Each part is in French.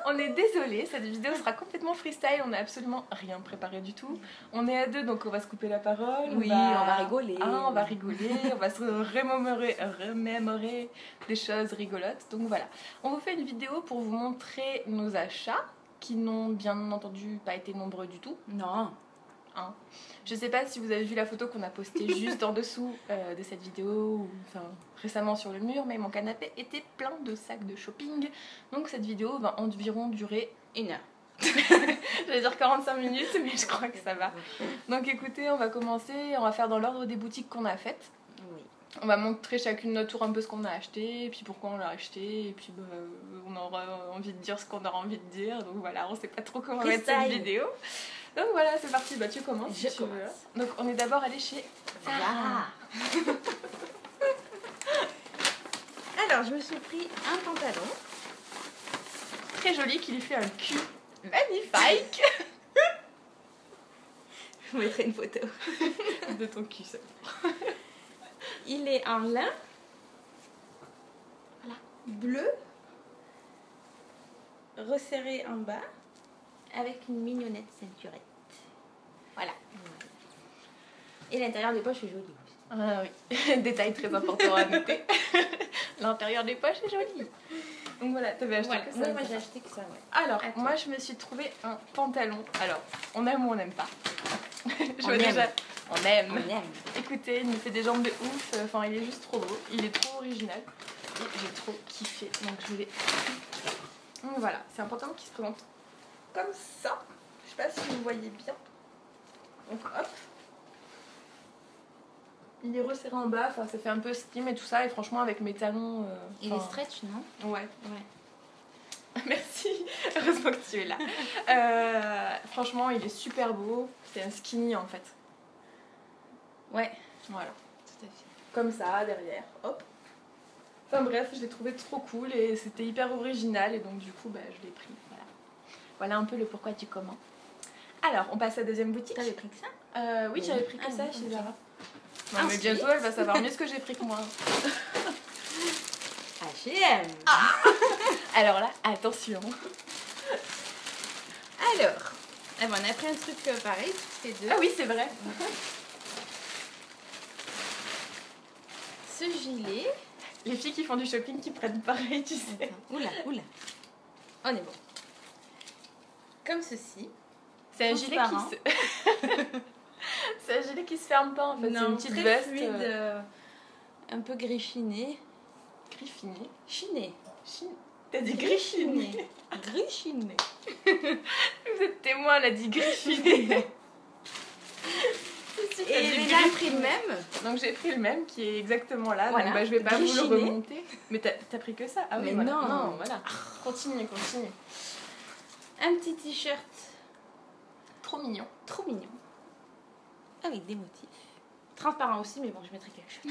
On est désolé, cette vidéo sera complètement freestyle, on n'a absolument rien préparé du tout. On est à deux, donc on va se couper la parole. Oui, on va rigoler. On va rigoler, on va se remémorer des choses rigolotes. Donc voilà, on vous fait une vidéo pour vous montrer nos achats, qui n'ont bien entendu pas été nombreux du tout. Non. Hein. Je sais pas si vous avez vu la photo qu'on a postée juste en dessous de cette vidéo, ou enfin récemment sur le mur, mais mon canapé était plein de sacs de shopping. Donc cette vidéo va environ durer 1 heure. J'allais dire 45 minutes, mais je crois que ça va. Donc écoutez, on va commencer, on va faire dans l'ordre des boutiques qu'on a faites. Oui. On va montrer chacune notre tour un peu ce qu'on a acheté, et puis pourquoi on l'a acheté, et puis bah, on aura envie de dire ce qu'on aura envie de dire. Donc voilà, on sait pas trop comment mettre cette vidéo. Donc voilà, c'est parti, bah tu commences si tu veux. Donc on est d'abord allé chez Zara. Alors je me suis pris un pantalon. Très joli, qui lui fait un cul magnifique. Je vous mettrai une photo. De ton cul, ça. Il est en lin. Voilà. Bleu. Resserré en bas. Avec une mignonnette ceinturette. Voilà. Et l'intérieur des poches est joli. Ah oui, détail très important à noter. L'intérieur des poches est joli. Donc voilà, t'avais acheté que ça. Moi j'ai acheté que ça, ouais. Alors, moi je me suis trouvé un pantalon. Alors, on aime ou on n'aime pas. On aime. On aime. On aime. Écoutez, il me fait des jambes de ouf. Enfin, il est juste trop beau. Il est trop original. Et j'ai trop kiffé. Donc je l'ai. Donc voilà, c'est un pantalon qui se présente comme ça. Je sais pas si vous voyez bien. Donc hop. Il est resserré en bas, enfin ça fait un peu slim et tout ça, et franchement avec mes talons... Il est stretch, non? Ouais. Ouais. Merci, heureusement que tu es là. Franchement il est super beau, c'est un skinny en fait. Ouais. Voilà. Tout à fait. Comme ça, derrière, hop. Enfin bref, je l'ai trouvé trop cool et c'était hyper original, et donc du coup bah, je l'ai pris. Voilà. Voilà un peu le pourquoi du comment. Alors, on passe à la deuxième boutique. T'avais pris que ça? Oui, j'avais pris que ça chez Zara. Non, mais Ensuite, bientôt elle va savoir mieux ce que j'ai pris que moi. H&M. Alors là, attention. Alors, on a pris un truc pareil, toutes les deux. Ah oui, c'est vrai. Ce gilet. Les filles qui font du shopping qui prennent pareil, tu sais. Attends. Oula, oula. On est bon. Comme ceci. C'est un gilet qui se... C'est un gilet qui se ferme pas en fait. C'est une petite très veste. Fluide, un peu griffiné. Griffiné. Chiné. T'as dit griffiné. Griffiné. Vous êtes témoin, elle a dit griffiné. Et j'ai pris le même. Donc j'ai pris le même qui est exactement là. Voilà. Donc bah, je vais pas Griffiné. vous le remonter. Mais t'as pris que ça? Ah oui, mais voilà. non. Voilà. Continue. Un petit t-shirt. Trop mignon. Trop mignon. Avec des motifs. Transparent aussi, mais bon, je mettrai quelque chose.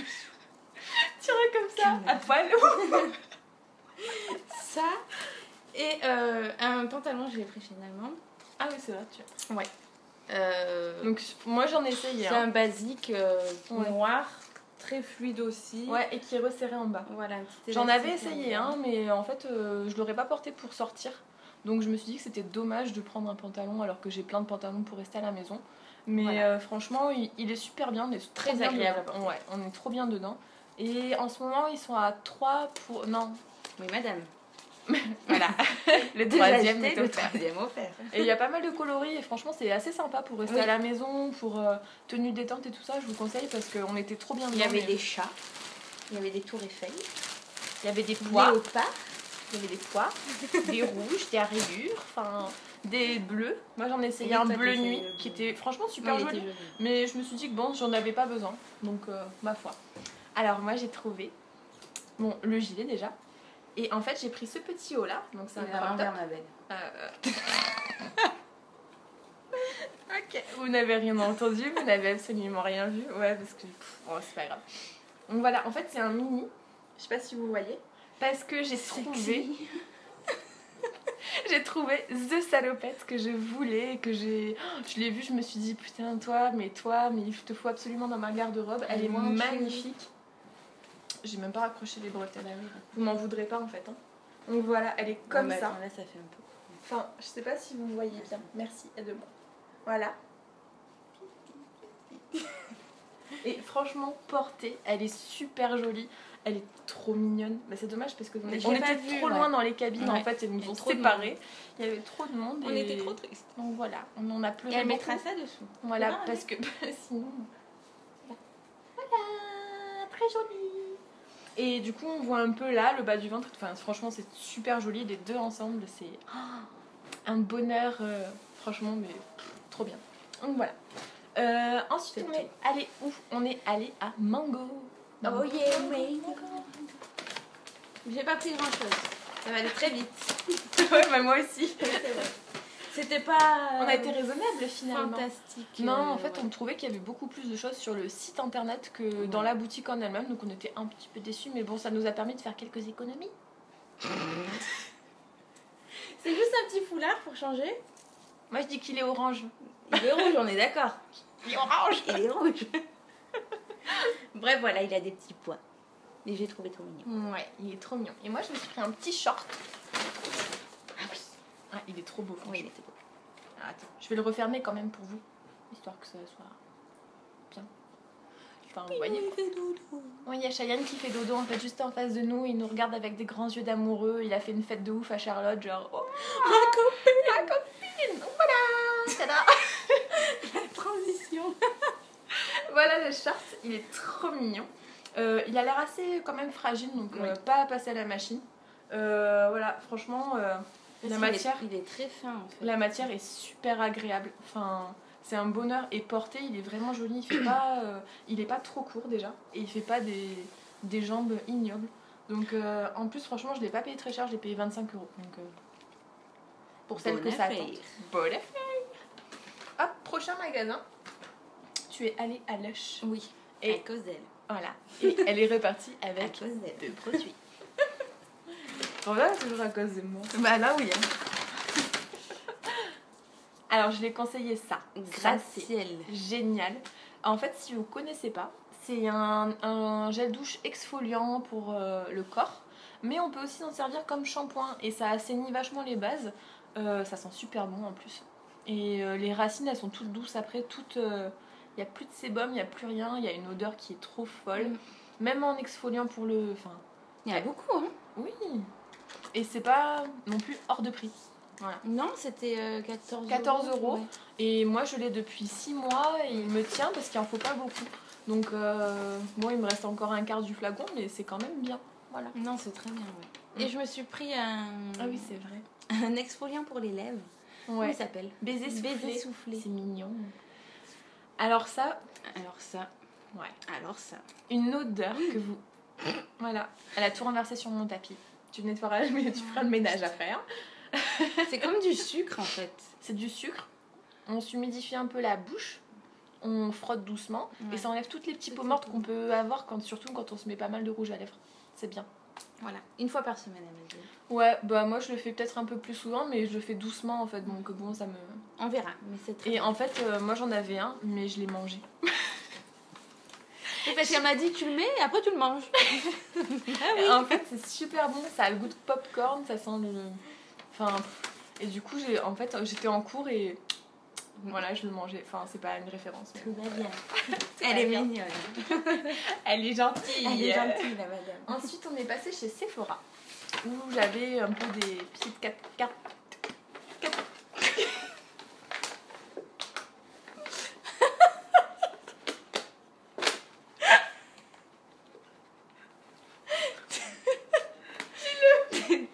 Tiré comme ça, à poil. Ça. Et un pantalon, je l'ai pris finalement. Ah oui, c'est vrai, tu as. Ouais. Donc moi j'en ai essayé. C'est un basique Ouais. noir, très fluide aussi. Ouais, et qui est resserré en bas. Voilà, un petit J'en avais élastique essayé un, mais en fait je l'aurais pas porté pour sortir. Donc je me suis dit que c'était dommage de prendre un pantalon alors que j'ai plein de pantalons pour rester à la maison. Mais voilà. Franchement, il est super bien, on est Très trop bien agréable dedans. à porter. Ouais, on est trop bien dedans. Et en ce moment, ils sont à 3 pour... Non, Oui, madame. voilà. Le Déjà troisième acheté, est le offert. troisième offert. Et il y a pas mal de coloris et franchement c'est assez sympa pour rester Oui. à la maison, pour tenue détente et tout ça, je vous conseille parce qu'on était trop bien dedans. Il y avait mais- des chats, il y avait des tours Eiffel, Il y avait des pois, léopards, il y avait des pois, des rouges, des rayures, enfin des bleus. Moi j'en ai essayé Oui, un toi, bleu t'as essayé nuit le bleu. qui était franchement super Oui, il joli. était joli. Mais je me suis dit que bon, j'en avais pas besoin, donc ma foi. Alors moi j'ai trouvé le gilet déjà. Et en fait j'ai pris ce petit haut là, donc c'est un Il a crop top. l'envers, ma belle. Ok, vous n'avez rien entendu, vous n'avez absolument rien vu. Ouais, parce que bon, c'est pas grave. Donc voilà, en fait c'est un mini. Je sais pas si vous voyez. Parce que j'ai trouvé j'ai trouvé the salopette que je voulais, et que je l'ai vue, je me suis dit putain toi, mais il te faut absolument dans ma garde-robe. Elle est magnifique. J'ai même pas raccroché les bretelles. Vous m'en voudrez pas en fait. Hein. Donc voilà, elle est comme ça. Attends, là ça fait un peu. Enfin, je sais pas si vous me voyez bien. Merci, aide-moi. Voilà. Et franchement, portée, elle est super jolie. Elle est trop mignonne. Mais c'est dommage parce que on était trop loin dans les cabines en fait. Ils nous ont séparés. Il y avait trop de monde. On était trop tristes. Donc voilà, on en a pleuré. Et elle mettra ça dessous. Voilà, parce que sinon. Voilà, très jolie. Et du coup, on voit un peu là le bas du ventre. Enfin, franchement, c'est super joli. Les deux ensemble, c'est un bonheur. Franchement, mais trop bien. Donc voilà. Ensuite, on est allé où? On est allé à Mango. Oh yeah, Mango. J'ai pas pris grand chose. Ça va aller très vite. Ouais, bah moi aussi. C'était pas. On a été raisonnable finalement. Fantastique. Non, en fait, on trouvait qu'il y avait beaucoup plus de choses sur le site internet que dans la boutique en elle-même. Donc on était un petit peu déçus. Mais bon, ça nous a permis de faire quelques économies. C'est juste un petit foulard pour changer. Moi, je dis qu'il est orange. Il est rouge, on est d'accord. Il est orange. Il est rouge. Bref, voilà, il a des petits pois. Et j'ai trouvé trop mignon. Ouais, il est trop mignon. Et moi, je me suis pris un petit short. Ah oui. Ah, il est trop beau. Oui, il était beau. Ah, attends, je vais le refermer quand même pour vous. Histoire que ça soit bien. Enfin, vous voyez. Oui, il y a Cheyenne qui fait dodo en fait juste en face de nous. Il nous regarde avec des grands yeux d'amoureux. Il a fait une fête de ouf à Charlotte. Genre, oh, ma copine. Donc voilà. Tada. La transition. Voilà le short, il est trop mignon. Il a l'air assez quand même fragile, donc pas à passer à la machine. Voilà, franchement, la matière, il est très fin en fait. La matière est super agréable. Enfin, c'est un bonheur. Et porté, il est vraiment joli. Il est pas trop court déjà, et il fait pas des jambes ignobles. Donc en plus, franchement, je l'ai pas payé très cher. Je l'ai payé 25€. Donc pour celle que ça attend. Bonne affaire. Hop, prochain magasin. Tu es allée à Lush. Oui. Et à cause d'elle. Voilà. Et elle est repartie avec à cause d'elle. 2 produits. Voilà, toujours à cause de moi. Bah là oui. Hein. Alors je l'ai conseillé ça. Gratte-ciel. Génial. En fait, si vous connaissez pas, c'est un gel douche exfoliant pour le corps. Mais on peut aussi s'en servir comme shampoing. Et ça assainit vachement les bases. Ça sent super bon en plus. Et les racines, elles sont toutes douces après, toutes... Il n'y a plus de sébum, il n'y a plus rien, il y a une odeur qui est trop folle. Même en exfoliant pour le... Enfin, il y a beaucoup, hein. Oui. Et c'est pas non plus hors de prix. Voilà. Non, c'était 14 €. Ouais. Et moi, je l'ai depuis 6 mois et il me tient parce qu'il en faut pas beaucoup. Donc, bon, il me reste encore un quart du flacon, mais c'est quand même bien. Voilà. Non, c'est très bien, ouais. Et je me suis pris Ah oui, c'est vrai. un exfoliant pour les lèvres. Ouais. Comment il s'appelle? Baiser soufflé. Baiser soufflé. C'est mignon. Alors ça, ouais. Alors ça. Une odeur que vous... Voilà. Elle a tout renversé sur mon tapis. Tu nettoieras, mais tu feras le ménage à faire. C'est comme du sucre en fait. C'est du sucre. On s'humidifie un peu la bouche. On frotte doucement. Et ça enlève toutes les petites peaux mortes qu'on peut avoir, surtout quand on se met pas mal de rouge à lèvres. C'est bien. Voilà. 1 fois par semaine, elle m'a dit. Ouais, bah moi je le fais peut-être un peu plus souvent, mais je le fais doucement en fait. Donc bon, ça me... On verra. Mais c'est très Et bien. en fait, moi j'en avais un, mais je l'ai mangé. Parce qu'elle m'a dit tu le mets et après tu le manges. Ah oui. En fait, c'est super bon. Ça a le goût de popcorn, ça sent le... Enfin... Et du coup, j'étais en cours et... Voilà, je le mangeais. Enfin, c'est pas une référence. Mais... Tout va bien. Elle est mignonne. Elle est gentille. Elle est gentille, la madame. Ensuite, on est passé chez Sephora, où j'avais un peu des petites cartes.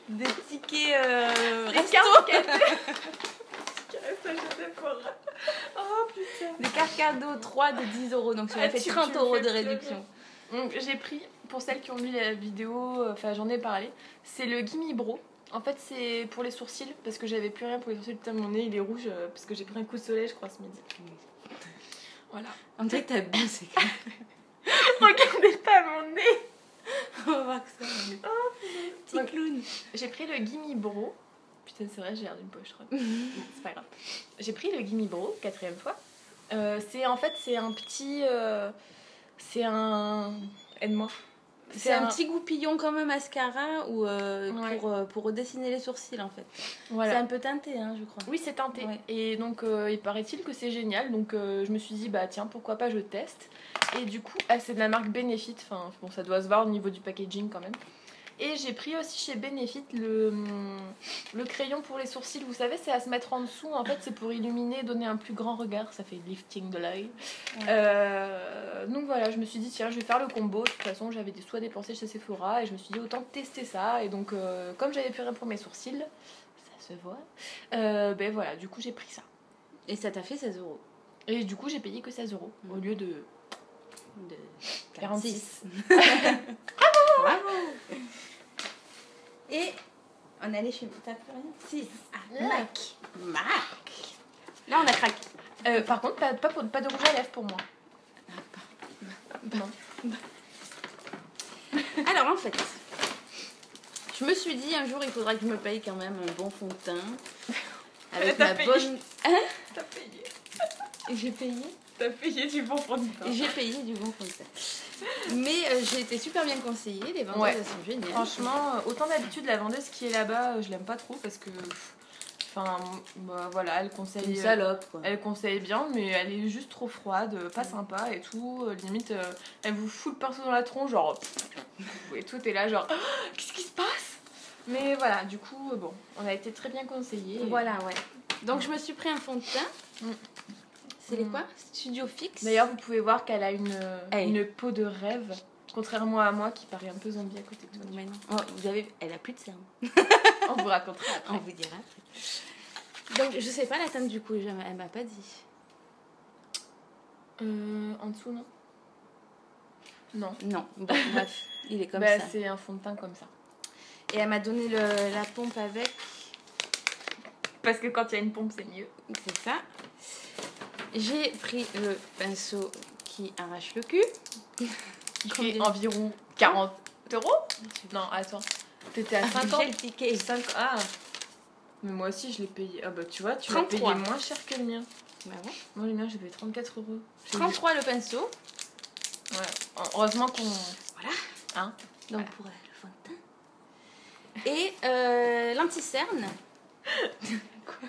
Des tickets resto. Oh putain. Des cartes cadeaux 3 de 10 €. Donc ça m'a fait 30 € de réduction. Donc j'ai pris, pour celles qui ont vu la vidéo, enfin j'en ai parlé, c'est le Gimme Bro. En fait c'est pour les sourcils, parce que j'avais plus rien pour les sourcils. Putain, mon nez il est rouge, parce que j'ai pris un coup de soleil je crois ce midi. Voilà. On dirait que t'as bu, c'est clair. Regardez pas mon nez. On va voir que ça. Oh, petit clown. J'ai pris le Gimme Bro. Putain, c'est vrai, j'ai l'air d'une poche, je crois. C'est pas grave. J'ai pris le Gimme Bro, 4e fois. C'est un petit... c'est un... Aide-moi. C'est un petit goupillon comme un mascara ou pour redessiner les sourcils en fait. Voilà. C'est un peu teinté, hein, je crois. Oui, c'est teinté. Ouais. Et donc, il paraît-il que c'est génial. Donc, je me suis dit, bah tiens, pourquoi pas, je teste. Et du coup, c'est de la marque Benefit. Enfin, bon, ça doit se voir au niveau du packaging quand même. Et j'ai pris aussi chez Benefit le crayon pour les sourcils. Vous savez, c'est à se mettre en dessous. En fait, c'est pour illuminer, donner un plus grand regard. Ça fait lifting de l'œil. Ouais. Donc voilà, je me suis dit, tiens, je vais faire le combo. De toute façon, j'avais des sous à dépenser chez Sephora. Et je me suis dit, autant tester ça. Et donc, comme j'avais plus rien pour mes sourcils, ça se voit. Ben voilà, du coup, j'ai pris ça. Et ça t'a fait 16 €. Et du coup, j'ai payé que 16 € au lieu de 46. Bravo. Et on est allé chez... T'as plus rien? Si. Mac. Là, on a craqué. Par contre, pas de rouge à lèvres pour moi. Non. Alors, en fait, je me suis dit, un jour, il faudra que je me paye quand même un bon fond de teint. Avec ma bonne... Hein? T'as payé. Et j'ai payé? T'as payé du bon fond de teint. J'ai payé du bon fond de teint. Mais j'ai été super bien conseillée. Les vendeuses, elles sont géniales. Franchement, autant d'habitude, la vendeuse qui est là-bas, je l'aime pas trop parce que... Enfin, bah, voilà, elle conseille... Une salope, quoi. Elle conseille bien, mais elle est juste trop froide, pas sympa et tout. Limite, elle vous fout le pinceau dans la tronche, genre... Et tout est là, genre... Qu'est-ce qui se passe? Mais voilà, du coup, bon, on a été très bien conseillés. Voilà, ouais. Donc, je me suis pris un fond de teint. C'est les quoi? Studio Fix. D'ailleurs, vous pouvez voir qu'elle a une peau de rêve. Contrairement à moi qui paraît un peu zombie à côté de toi. Mais non. Oh, elle a plus de cernes. On vous racontera après. On vous dira après. Donc, je sais pas la teinte du coup, elle m'a pas dit. En dessous, non? Non. Non. Bon, bref, il est comme ça. Ça. C'est un fond de teint comme ça. Et elle m'a donné la pompe avec. Parce que quand il y a une pompe, c'est mieux. C'est ça. J'ai pris le pinceau qui arrache le cul. Qui fait environ 40 €. Non, attends. T'étais à 50. J'ai le ticket. 5... Ah. Mais moi aussi, je l'ai payé. Ah bah tu vois, tu l'as payé moins cher que le mien. Bah ouais. Moi, le mien, j'ai payé 34 €. 33 le pinceau. Ouais. Heureusement qu'on... Voilà. Hein? Donc pour le fond de teint. Et l'anti-cerne. Quoi?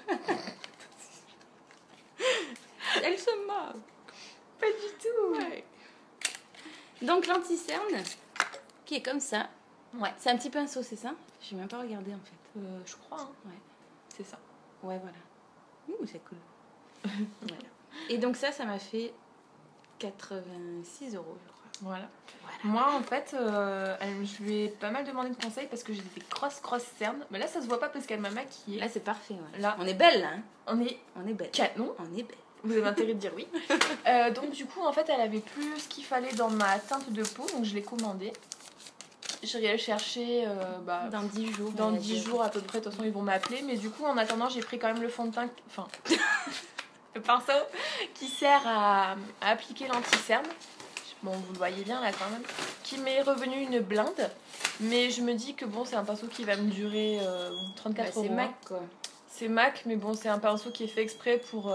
Elle se moque. Pas du tout. Ouais. Donc l'anti-cerne, qui est comme ça. Ouais. C'est un petit pinceau, c'est ça? J'ai même pas regardé en fait. Je crois. Hein. Ouais. C'est ça. Ouais, voilà. Ouh, c'est cool. Voilà. Et donc ça m'a fait 86 €, je crois. Voilà. Moi, en fait, je lui ai pas mal demandé de conseils parce que j'ai des grosses cernes. Mais là, ça se voit pas parce qu'elle m'a maquillée. Là, c'est parfait. Ouais. Là, on est belle, là. Hein. On est belle. Canon. On est belle. Vous avez intérêt de dire oui. Donc, du coup, en fait, elle avait plus ce qu'il fallait dans ma teinte de peau. Donc, je l'ai commandé. J'irai le chercher dans 10 jours. Dans 10 jours à peu près. De toute façon, ils vont m'appeler. Mais du coup, en attendant, j'ai pris quand même le fond de teint. Enfin, le pinceau qui sert à appliquer l'anti-cerne. Bon, vous le voyez bien là quand même. Qui m'est revenu une blinde. Mais je me dis que bon, c'est un pinceau qui va me durer 34 €. C'est MAC quoi. C'est MAC, mais bon, c'est un pinceau qui est fait exprès pour,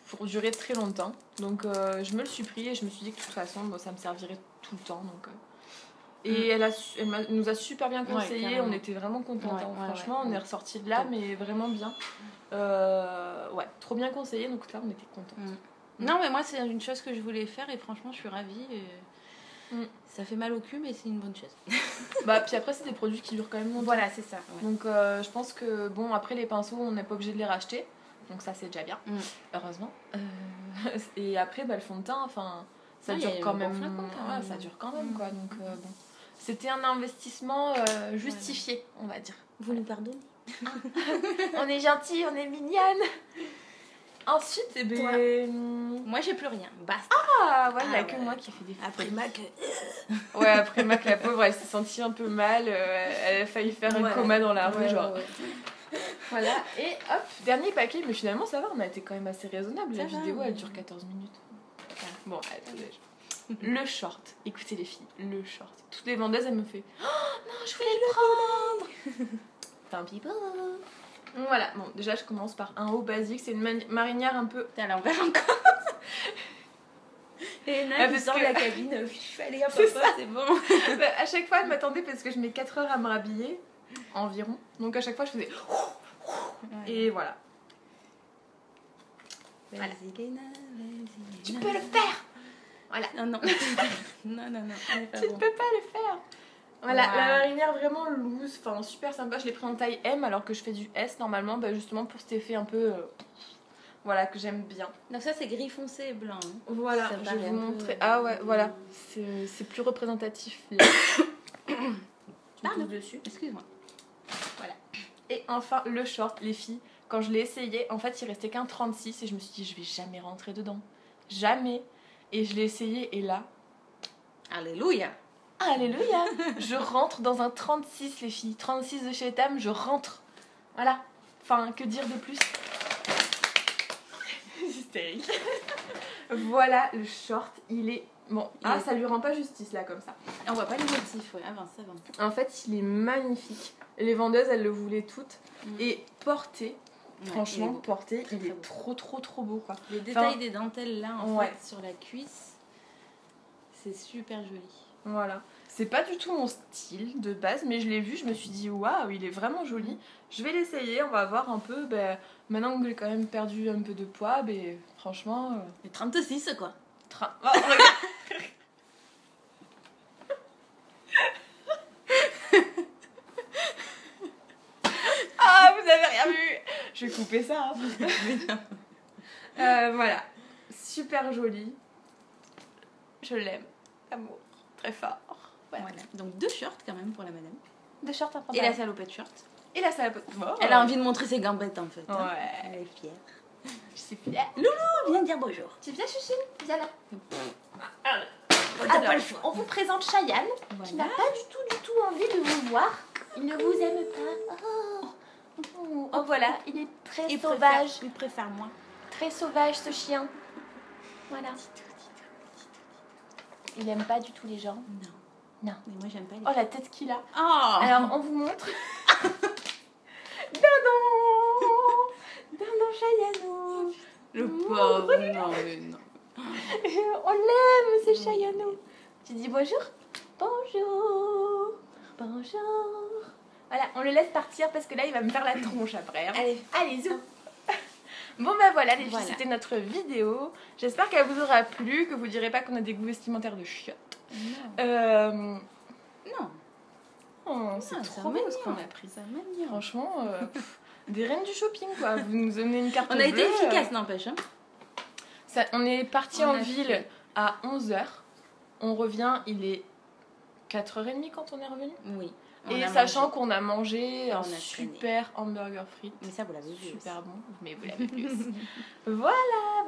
pour durer très longtemps. Donc je me le suis pris et je me suis dit que de toute façon, bon, ça me servirait tout le temps. Donc, et elle nous a super bien conseillé. On était vraiment contents. Franchement, on est ressortis de là, mais vraiment bien. Ouais, trop bien conseillé. Donc là, on était contents. Non, mais moi, c'est une chose que je voulais faire et franchement, je suis ravie. Ça fait mal au cul, mais c'est une bonne chose. Puis après, c'est des produits qui durent quand même longtemps. Voilà, c'est ça. Ouais. Donc, je pense que, bon, après les pinceaux, on n'est pas obligé de les racheter. Donc, ça, c'est déjà bien. Heureusement. Et après, le fond de teint, enfin, ça dure quand même. Ça dure quand même, quoi. Donc, bon. C'était un investissement justifié, on va dire. Vous nous pardonnez? On est gentils, on est mignonne. Ensuite, moi j'ai plus rien, basta. Ah ouais, il n'y a que moi qui fais des fous. Après Mac. Ouais, après Mac, la pauvre, elle s'est sentie un peu mal. Elle a failli faire un coma dans la rue, genre. Voilà, et hop, dernier paquet, mais finalement ça va, on a été quand même assez raisonnable. La vidéo elle dure 14 minutes. Bon, attendez. Le short, écoutez les filles, le short. Toutes les vendeuses elles me font oh non, je voulais le prendre. Tant pis pas. Voilà, bon, déjà je commence par un haut basique, c'est une marinière un peu... T'es à l'envers encore. Et là, elle sort de la cabine. Allez, hop, c'est bon. Bah, à chaque fois, elle m'attendait parce que je mets 4 heures à me rhabiller environ. Donc à chaque fois, je faisais... Et voilà. Vas-y, Léna, vas-y. Tu peux le faire. Voilà. Non, non. non. Tu ne peux pas le faire. Voilà, la marinière vraiment loose, enfin super sympa. Je l'ai pris en taille M alors que je fais du S normalement, bah, justement pour cet effet un peu... voilà, que j'aime bien. Donc ça, c'est gris foncé et blanc. Hein. Voilà, ça je vais vous montrer. Peu... Ah ouais, voilà. C'est plus représentatif. Tu parles dessus. Excuse-moi. Voilà. Et enfin, le short, les filles. Quand je l'ai essayé, en fait, il restait qu'un 36 et je me suis dit, je vais jamais rentrer dedans. Jamais. Et je l'ai essayé et là... Alléluia. Alléluia. Je rentre dans un 36, les filles. 36 de chez Etam, je rentre. Voilà. Enfin, que dire de plus? Hystérique. Voilà, le short, il est... Bon, ça lui rend pas justice, là, comme ça. On voit pas les motifs, ouais. Avance. En fait, il est magnifique. Les vendeuses, elles le voulaient toutes. Et porté, franchement, porté, il est trop beau, quoi. Les détails des dentelles, là, en fait, sur la cuisse, c'est super joli. Voilà. C'est pas du tout mon style de base, mais je l'ai vu, je me suis dit, waouh, il est vraiment joli. Je vais l'essayer, on va voir un peu. Maintenant que j'ai quand même perdu un peu de poids, franchement... Et 36, quoi. Oh, regarde. Ah, vous avez rien vu. Je vais couper ça. Voilà. Super joli. Je l'aime. Amour. Très fort. Voilà. Donc 2 shorts quand même pour la madame. 2 shorts à prendre. Et la salopette short. Et la salopette. Elle a envie de montrer ses gambettes en fait. Ouais. Elle est fière. Je suis fière. Loulou, viens dire bonjour. Tu viens, Chuchine? Viens là. Alors, on vous présente Cheyenne, qui n'a pas du tout envie de vous voir. Il ne vous aime pas. Oh voilà, il est très sauvage. Il préfère moi. Très sauvage, ce chien. Voilà. Il aime pas du tout les gens. Non. Mais moi, j'aime pas les... Oh, la tête qu'il a. Oh. Alors, on vous montre. Dindon Chayano. Le pauvre. Non. On l'aime, c'est Chayano. Tu dis bonjour? Bonjour. Voilà, on le laisse partir parce que là, il va me faire la tronche après. Hein. Allez, zou. Bon voilà les filles, c'était notre vidéo. J'espère qu'elle vous aura plu, que vous direz pas qu'on a des goûts vestimentaires de chiottes. Non. Oh, c'est trop beau ce qu'on a pris. Ça mignon. Franchement, des reines du shopping quoi. Vous nous donnez une carte bleue. On a été efficace, n'empêche. Hein. On est parti en ville à 11h. On revient, il est 4h30 quand on est revenu. Oui. Et sachant qu'on a mangé un super hamburger frites. Mais ça, vous l'avez vu. Super bon, mais vous l'avez vu aussi. Voilà.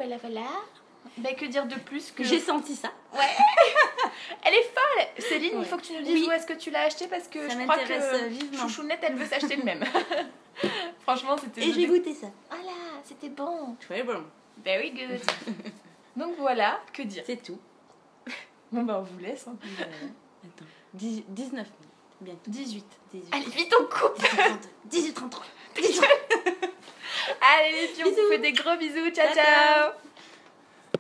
Que dire de plus que... J'ai senti ça. Ouais. Elle est folle. Céline, il faut que tu nous dises où est-ce que tu l'as acheté parce que ça je crois que vivement. Chouchounette, elle veut s'acheter le même. Franchement, c'était... Et j'ai goûté ça. Voilà, c'était bon. Très bon. Very good. Donc voilà, que dire. C'est tout. Bon on vous laisse. Hein. Attends. 19 minutes. Bientôt. 18. Allez, vite, on coupe. 18h33. Allez les filles, on vous fait des gros bisous. Ciao.